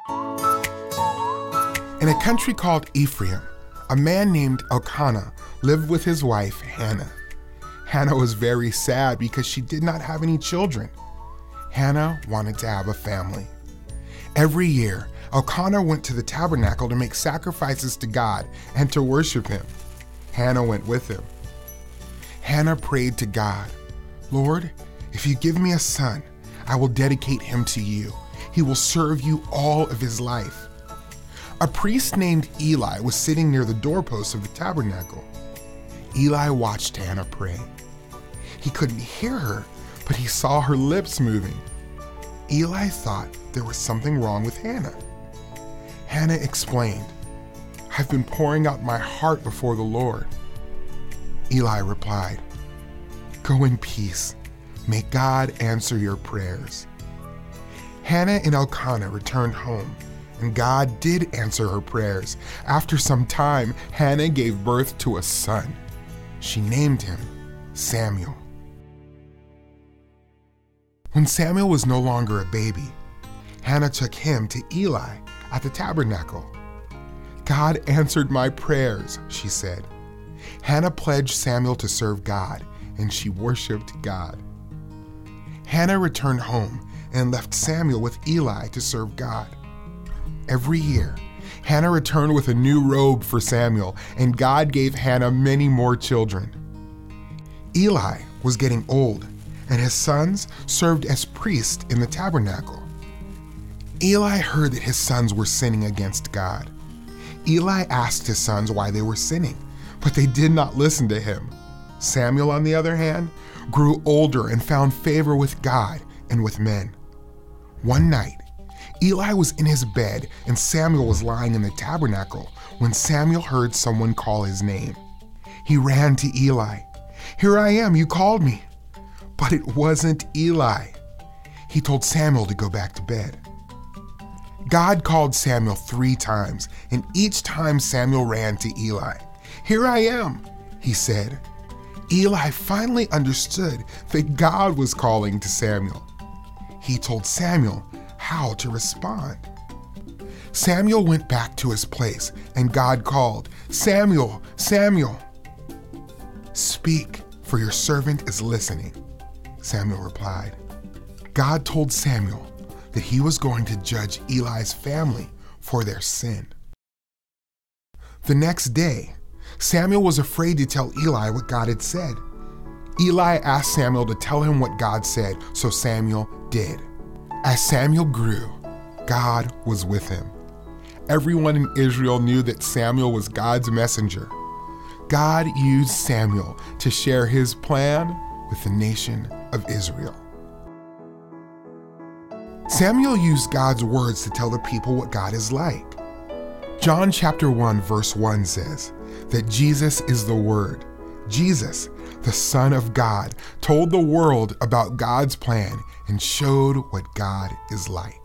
In a country called Ephraim, a man named Elkanah lived with his wife, Hannah. Hannah was very sad because she did not have any children. Hannah wanted to have a family. Every year, Elkanah went to the tabernacle to make sacrifices to God and to worship him. Hannah went with him. Hannah prayed to God, "Lord, if you give me a son, I will dedicate him to you. He will serve you all of his life." A priest named Eli was sitting near the doorpost of the tabernacle. Eli watched Hannah pray. He couldn't hear her, but he saw her lips moving. Eli thought there was something wrong with Hannah. Hannah explained, "I've been pouring out my heart before the Lord." Eli replied, "Go in peace. May God answer your prayers." Hannah and Elkanah returned home, and God did answer her prayers. After some time, Hannah gave birth to a son. She named him Samuel. When Samuel was no longer a baby, Hannah took him to Eli at the tabernacle. "God answered my prayers," she said. Hannah pledged Samuel to serve God, and she worshiped God. Hannah returned home and left Samuel with Eli to serve God. Every year, Hannah returned with a new robe for Samuel, and God gave Hannah many more children. Eli was getting old, and his sons served as priests in the tabernacle. Eli heard that his sons were sinning against God. Eli asked his sons why they were sinning, but they did not listen to him. Samuel, on the other hand, grew older and found favor with God and with men. One night, Eli was in his bed and Samuel was lying in the tabernacle when Samuel heard someone call his name. He ran to Eli. "Here I am, you called me." But it wasn't Eli. He told Samuel to go back to bed. God called Samuel 3 times, and each time Samuel ran to Eli. "Here I am," he said. Eli finally understood that God was calling to Samuel. He told Samuel how to respond. Samuel went back to his place, and God called, "Samuel, Samuel." "Speak, for your servant is listening," Samuel replied. God told Samuel that he was going to judge Eli's family for their sin. The next day, Samuel was afraid to tell Eli what God had said. Eli asked Samuel to tell him what God said, so Samuel did. As Samuel grew, God was with him. Everyone in Israel knew that Samuel was God's messenger. God used Samuel to share his plan with the nation of Israel. Samuel used God's words to tell the people what God is like. John chapter 1 verse 1 says that Jesus is the Word. Jesus, the Son of God, told the world about God's plan and showed what God is like.